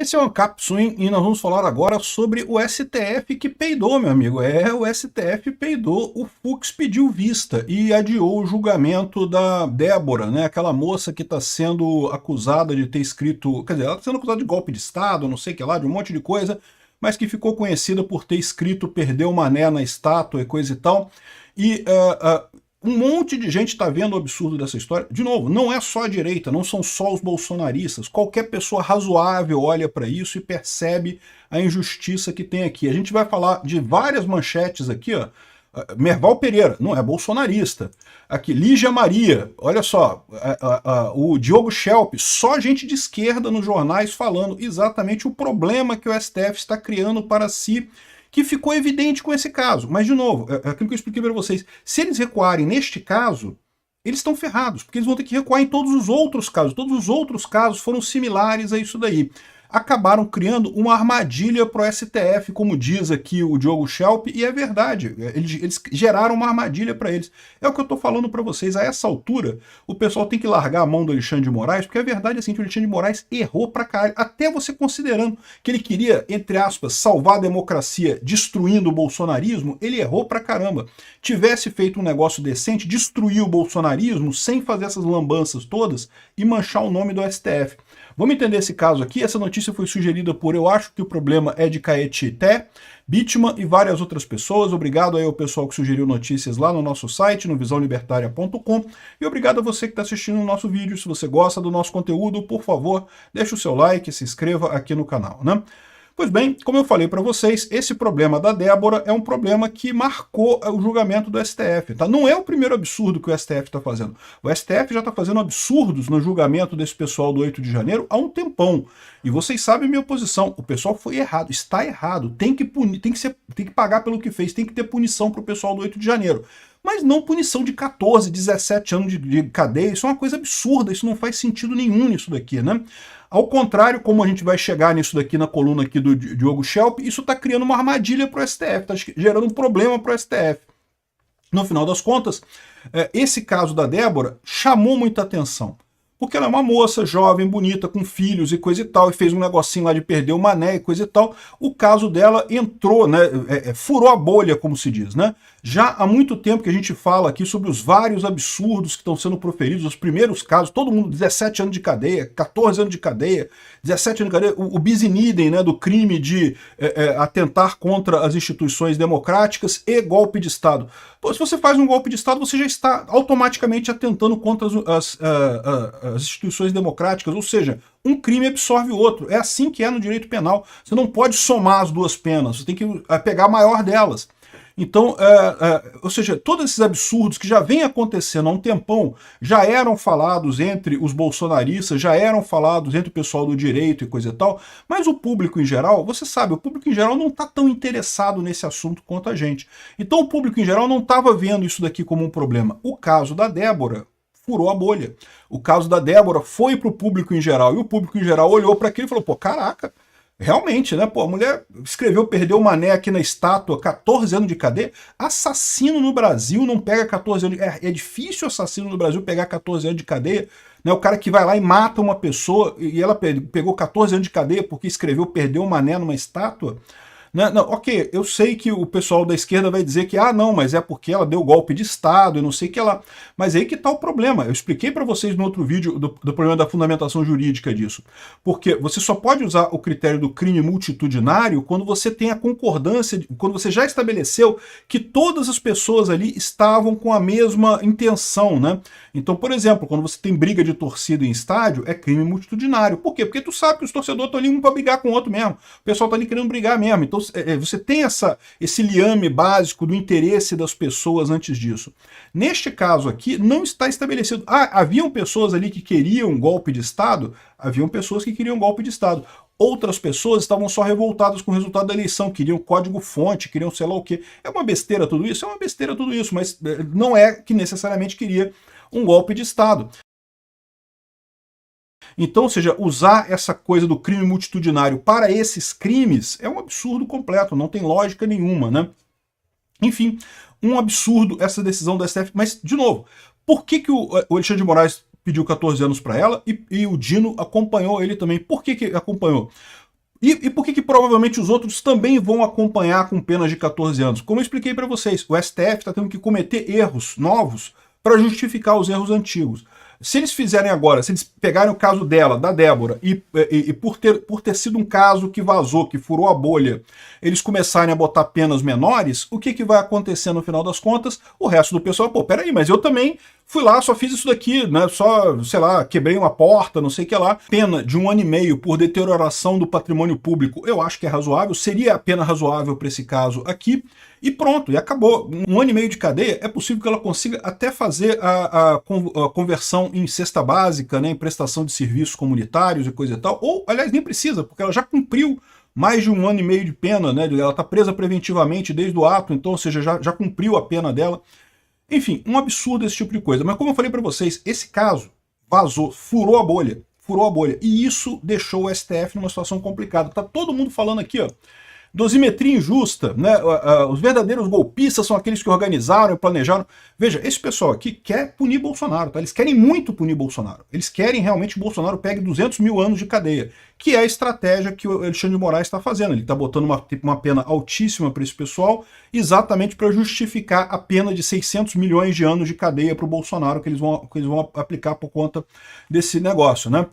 Esse é o Ancap Swing e nós vamos falar agora sobre o STF que peidou, meu amigo. O STF peidou, o Fux pediu vista e adiou o julgamento da Débora, né? Aquela moça que está sendo acusada de ter escrito, quer dizer, ela está sendo acusada de golpe de Estado, não sei o que lá, de um monte de coisa, mas que ficou conhecida por ter escrito perdeu o mané na estátua e coisa e tal. E um monte de gente está vendo o absurdo dessa história. De novo, não é só a direita, não são só os bolsonaristas. Qualquer pessoa razoável olha para isso e percebe a injustiça que tem aqui. A gente vai falar de várias manchetes aqui, ó. Merval Pereira, não é bolsonarista. Aqui, Lígia Maria, olha só, o Diogo Schelp, só gente de esquerda nos jornais falando exatamente o problema que o STF está criando para si, que ficou evidente com esse caso. Mas, de novo, é aquilo que eu expliquei para vocês. Se eles recuarem neste caso, eles estão ferrados, porque eles vão ter que recuar em todos os outros casos. Todos os outros casos foram similares a isso daí. Acabaram criando uma armadilha para o STF, como diz aqui o Diogo Schelp, e é verdade, eles geraram uma armadilha para eles. É o que eu estou falando para vocês, a essa altura, o pessoal tem que largar a mão do Alexandre de Moraes, porque a verdade é assim, que o Alexandre de Moraes errou pra caralho, até você considerando que ele queria, entre aspas, salvar a democracia destruindo o bolsonarismo, ele errou pra caramba. Tivesse feito um negócio decente, destruir o bolsonarismo sem fazer essas lambanças todas e manchar o nome do STF. Vamos entender esse caso aqui. Essa notícia foi sugerida por Eu Acho Que o Problema é de Caetité, Bitman e várias outras pessoas. Obrigado aí ao pessoal que sugeriu notícias lá no nosso site, no visãolibertaria.com. E obrigado a você que está assistindo o nosso vídeo. Se você gosta do nosso conteúdo, por favor, deixe o seu like e se inscreva aqui no canal, né? Pois bem, como eu falei para vocês, esse problema da Débora é um problema que marcou o julgamento do STF. Tá? Não é o primeiro absurdo que o STF está fazendo. O STF já está fazendo absurdos no julgamento desse pessoal do 8 de janeiro há um tempão. E vocês sabem a minha posição. O pessoal foi errado, está errado. Tem que punir, tem que pagar pelo que fez, tem que ter punição para o pessoal do 8 de janeiro. Mas não punição de 14, 17 anos de cadeia. Isso é uma coisa absurda, isso não faz sentido nenhum nisso daqui, né? Ao contrário, como a gente vai chegar nisso daqui na coluna aqui do Diogo Schelp, isso está criando uma armadilha para o STF, está gerando um problema para o STF. No final das contas, esse caso da Débora chamou muita atenção. Porque ela é uma moça jovem, bonita, com filhos e coisa e tal, e fez um negocinho lá de perder o mané e coisa e tal. O caso dela entrou, né, furou a bolha, como se diz, né? Já há muito tempo que a gente fala aqui sobre os vários absurdos que estão sendo proferidos, os primeiros casos, todo mundo 17 anos de cadeia, 14 anos de cadeia, 17 anos de cadeia, o bis in idem, né, do crime de atentar contra as instituições democráticas e golpe de Estado. Pô, se você faz um golpe de Estado, você já está automaticamente atentando contra as instituições democráticas, ou seja, um crime absorve o outro. É assim que é no direito penal. Você não pode somar as duas penas, você tem que pegar a maior delas. Então, ou seja, todos esses absurdos que já vêm acontecendo há um tempão, já eram falados entre os bolsonaristas, já eram falados entre o pessoal do direito e coisa e tal, mas o público em geral, você sabe, o público em geral não está tão interessado nesse assunto quanto a gente. Então o público em geral não estava vendo isso daqui como um problema. O caso da Débora furou a bolha. O caso da Débora foi para o público em geral, e o público em geral olhou para aquilo e falou, pô, caraca, realmente, né? Pô, a mulher escreveu perdeu o mané aqui na estátua, 14 anos de cadeia. Assassino no Brasil não pega 14 anos de... É difícil assassino no Brasil pegar 14 anos de cadeia. Né? O cara que vai lá e mata uma pessoa e ela pegou 14 anos de cadeia porque escreveu perdeu o mané numa estátua. Não, ok, eu sei que o pessoal da esquerda vai dizer que, não, mas é porque ela deu golpe de Estado, eu não sei que ela... Mas aí que está o problema. Eu expliquei para vocês no outro vídeo do problema da fundamentação jurídica disso. Porque você só pode usar o critério do crime multitudinário quando você tem a concordância, quando você já estabeleceu que todas as pessoas ali estavam com a mesma intenção, né? Então, por exemplo, quando você tem briga de torcida em estádio, é crime multitudinário. Por quê? Porque tu sabe que os torcedores estão ali um para brigar com o outro mesmo. O pessoal está ali querendo brigar mesmo. Então, você tem esse liame básico do interesse das pessoas antes disso. Neste caso aqui, não está estabelecido. Haviam pessoas ali que queriam golpe de Estado? Haviam pessoas que queriam golpe de Estado. Outras pessoas estavam só revoltadas com o resultado da eleição, queriam código-fonte, queriam sei lá o quê. É uma besteira tudo isso? É uma besteira tudo isso, mas não é que necessariamente queria um golpe de Estado. Então, ou seja, usar essa coisa do crime multitudinário para esses crimes é um absurdo completo, não tem lógica nenhuma, né? Enfim, um absurdo essa decisão do STF, mas, de novo, por que o Alexandre de Moraes pediu 14 anos para ela e o Dino acompanhou ele também? Por que acompanhou? E por que provavelmente os outros também vão acompanhar com penas de 14 anos? Como eu expliquei para vocês, o STF está tendo que cometer erros novos para justificar os erros antigos. Se eles fizerem agora, se eles pegarem o caso dela, da Débora, e por ter sido um caso que vazou, que furou a bolha, eles começarem a botar penas menores, o que vai acontecer no final das contas? O resto do pessoal, pô, peraí, mas eu também fui lá, só fiz isso daqui, né? Só, sei lá, quebrei uma porta, não sei o que lá. Pena de 1 ano e meio por deterioração do patrimônio público, eu acho que é razoável, seria a pena razoável para esse caso aqui. E pronto, e acabou. 1 ano e meio de cadeia, é possível que ela consiga até fazer a conversão em cesta básica, né, em prestação de serviços comunitários e coisa e tal. Ou, aliás, nem precisa, porque ela já cumpriu mais de 1 ano e meio de pena, né? Ela está presa preventivamente desde o ato, então, ou seja, já cumpriu a pena dela. Enfim, um absurdo esse tipo de coisa. Mas como eu falei para vocês, esse caso vazou, furou a bolha. Furou a bolha. E isso deixou o STF numa situação complicada. Tá todo mundo falando aqui, ó, dosimetria injusta, né? Os verdadeiros golpistas são aqueles que organizaram e planejaram. Veja, esse pessoal aqui quer punir Bolsonaro, tá? Eles querem muito punir Bolsonaro. Eles querem realmente que Bolsonaro pegue 200 mil anos de cadeia, que é a estratégia que o Alexandre de Moraes está fazendo. Ele está botando uma pena altíssima para esse pessoal, exatamente para justificar a pena de 600 milhões de anos de cadeia para o Bolsonaro que eles vão aplicar por conta desse negócio, né?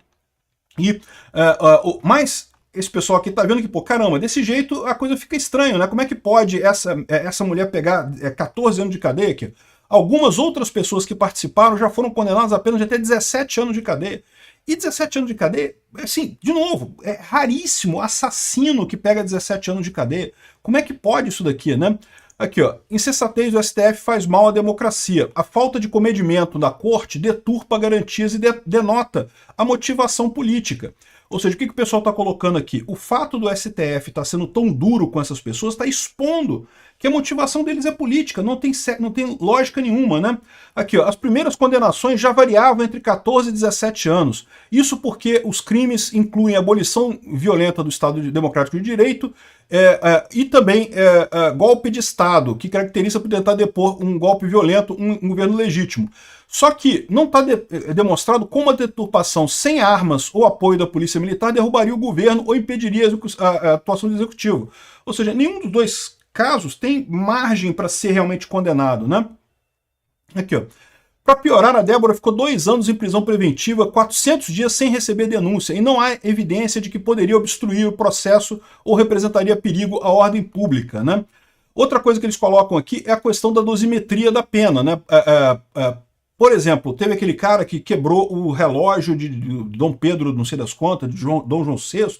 Mas esse pessoal aqui tá vendo que, pô, caramba, desse jeito a coisa fica estranha, né? Como é que pode essa mulher pegar 14 anos de cadeia aqui? Algumas outras pessoas que participaram já foram condenadas a apenas de até 17 anos de cadeia. E 17 anos de cadeia, assim, de novo, é raríssimo assassino que pega 17 anos de cadeia. Como é que pode isso daqui, né? Aqui, ó, insensatez do STF faz mal à democracia. A falta de comedimento da corte deturpa garantias e denota a motivação política. Ou seja, o que o pessoal está colocando aqui? O fato do STF estar sendo tão duro com essas pessoas está expondo que a motivação deles é política, não tem lógica nenhuma, né? Aqui, ó, as primeiras condenações já variavam entre 14 e 17 anos. Isso porque os crimes incluem a abolição violenta do Estado Democrático de Direito e também golpe de Estado, que caracteriza por tentar depor um golpe violento, um governo legítimo. Só que não está demonstrado como a deturpação sem armas ou apoio da polícia militar derrubaria o governo ou impediria a atuação do executivo. Ou seja, nenhum dos dois casos tem margem para ser realmente condenado, né? Aqui, ó. Para piorar, a Débora ficou 2 anos em prisão preventiva, 400 dias sem receber denúncia, e não há evidência de que poderia obstruir o processo ou representaria perigo à ordem pública, né? Outra coisa que eles colocam aqui é a questão da dosimetria da pena, né? Por exemplo, teve aquele cara que quebrou o relógio de Dom Pedro, não sei das contas, de Dom João VI,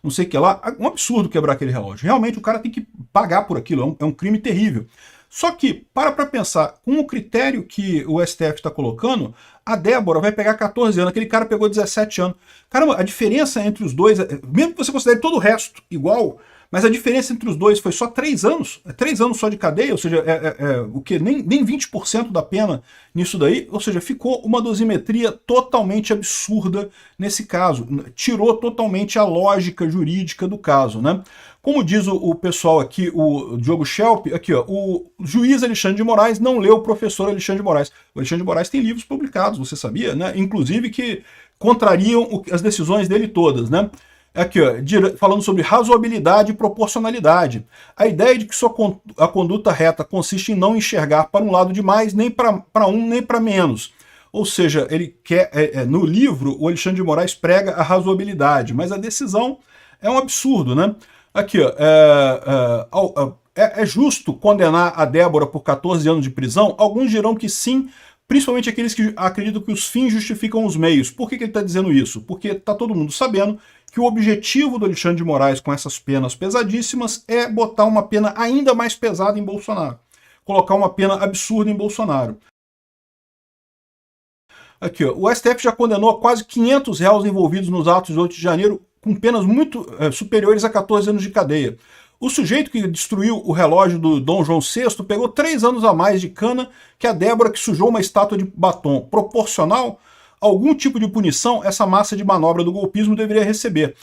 não sei o que lá. Um absurdo quebrar aquele relógio. Realmente o cara tem que pagar por aquilo, é um crime terrível. Só que, para pensar, com o critério que o STF está colocando, a Débora vai pegar 14 anos, aquele cara pegou 17 anos. Caramba, a diferença entre os dois, mesmo que você considere todo o resto igual, mas a diferença entre os dois foi só 3 anos, 3 anos só de cadeia, ou seja, o que? Nem 20% da pena nisso daí, ou seja, ficou uma dosimetria totalmente absurda nesse caso, tirou totalmente a lógica jurídica do caso, né? Como diz o pessoal aqui, o Diogo Schelp, aqui, ó, o juiz Alexandre de Moraes não leu o professor Alexandre de Moraes. O Alexandre de Moraes tem livros publicados, você sabia, né? Inclusive que contrariam as decisões dele todas, né? Aqui, ó, falando sobre razoabilidade e proporcionalidade. A ideia de que a conduta reta consiste em não enxergar para um lado demais, nem para um, nem para menos. Ou seja, ele quer, no livro, o Alexandre de Moraes prega a razoabilidade, mas a decisão é um absurdo, né? Aqui, ó, é justo condenar a Débora por 14 anos de prisão? Alguns dirão que sim, principalmente aqueles que acreditam que os fins justificam os meios. Por que ele está dizendo isso? Porque está todo mundo sabendo que o objetivo do Alexandre de Moraes com essas penas pesadíssimas é botar uma pena ainda mais pesada em Bolsonaro. Colocar uma pena absurda em Bolsonaro. Aqui, ó, o STF já condenou quase 500 réus envolvidos nos atos de 8 de janeiro com penas muito superiores a 14 anos de cadeia. O sujeito que destruiu o relógio do Dom João VI pegou 3 anos a mais de cana que a Débora que sujou uma estátua de batom. Proporcional? Algum tipo de punição essa massa de manobra do golpismo deveria receber.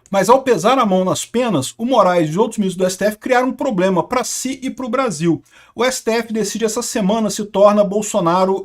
Mas ao pesar a mão nas penas, o Moraes e outros ministros do STF criaram um problema para si e para o Brasil. O STF decide essa semana se torna Bolsonaro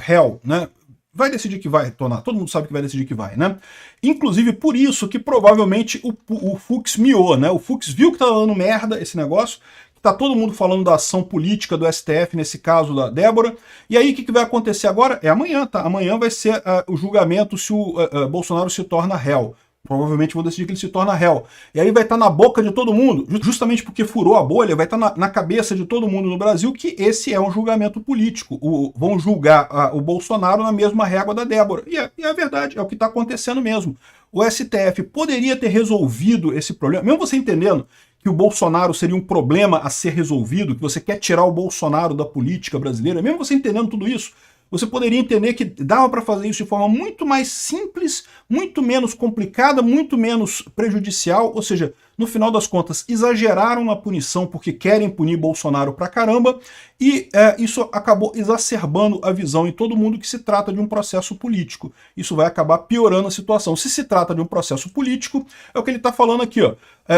réu, né? vai decidir que vai tornar, todo mundo sabe que vai decidir que vai, né? Inclusive por isso que provavelmente o Fux miou, né? O Fux viu que tá dando merda esse negócio, tá todo mundo falando da ação política do STF, nesse caso da Débora, e aí o que vai acontecer agora? É amanhã, tá? Amanhã vai ser o julgamento se o Bolsonaro se torna réu. Provavelmente vou decidir que ele se torna réu. E aí vai estar na boca de todo mundo, justamente porque furou a bolha, vai estar na cabeça de todo mundo no Brasil que esse é um julgamento político. Vão julgar o Bolsonaro na mesma régua da Débora. E é verdade, é o que está acontecendo mesmo. O STF poderia ter resolvido esse problema, mesmo você entendendo que o Bolsonaro seria um problema a ser resolvido, que você quer tirar o Bolsonaro da política brasileira, mesmo você entendendo tudo isso, você poderia entender que dava para fazer isso de forma muito mais simples, muito menos complicada, muito menos prejudicial, ou seja, no final das contas, exageraram na punição porque querem punir Bolsonaro pra caramba, e isso acabou exacerbando a visão em todo mundo que se trata de um processo político. Isso vai acabar piorando a situação. Se se trata de um processo político, é o que ele está falando aqui, ó.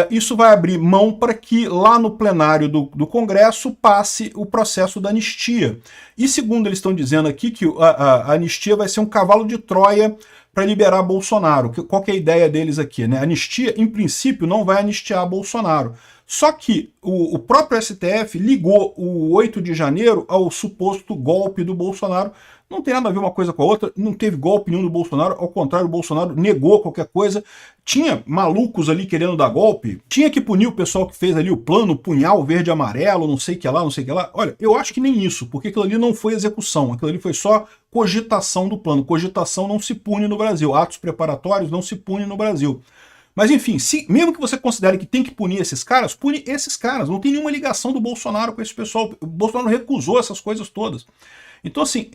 Isso vai abrir mão para que lá no plenário do Congresso passe o processo da anistia. E segundo eles estão dizendo aqui que a anistia vai ser um cavalo de Troia para liberar Bolsonaro. Qual que é a ideia deles aqui, né? A anistia, em princípio, não vai anistiar Bolsonaro. Só que o próprio STF ligou o 8 de janeiro ao suposto golpe do Bolsonaro. Não tem nada a ver uma coisa com a outra, não teve golpe nenhum do Bolsonaro, ao contrário, o Bolsonaro negou qualquer coisa. Tinha malucos ali querendo dar golpe, tinha que punir o pessoal que fez ali o plano, punhal verde e amarelo, não sei o que lá, não sei o que lá. Olha, eu acho que nem isso, porque aquilo ali não foi execução, aquilo ali foi só cogitação do plano. Cogitação não se pune no Brasil, atos preparatórios não se pune no Brasil. Mas enfim, mesmo que você considere que tem que punir esses caras, pune esses caras. Não tem nenhuma ligação do Bolsonaro com esse pessoal. O Bolsonaro recusou essas coisas todas. Então assim,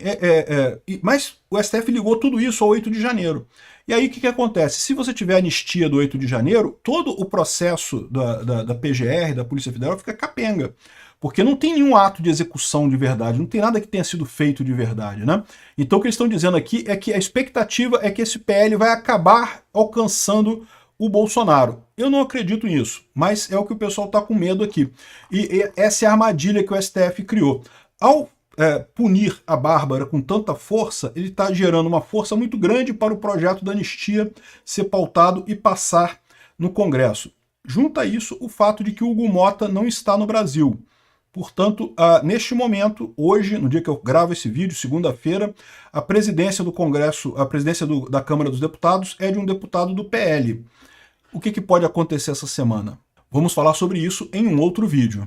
mas o STF ligou tudo isso ao 8 de janeiro. E aí o que acontece? Se você tiver anistia do 8 de janeiro, todo o processo da PGR, da Polícia Federal, fica capenga. Porque não tem nenhum ato de execução de verdade, não tem nada que tenha sido feito de verdade, né? Então o que eles estão dizendo aqui é que a expectativa é que esse PL vai acabar alcançando o Bolsonaro. Eu não acredito nisso, mas é o que o pessoal está com medo aqui. E essa é a armadilha que o STF criou. Ao punir a Bárbara com tanta força, ele está gerando uma força muito grande para o projeto da anistia ser pautado e passar no Congresso. Junta a isso o fato de que o Hugo Mota não está no Brasil. Portanto, neste momento, hoje, no dia que eu gravo esse vídeo, segunda-feira, a presidência do Congresso, a presidência da Câmara dos Deputados é de um deputado do PL. O que pode acontecer essa semana? Vamos falar sobre isso em um outro vídeo.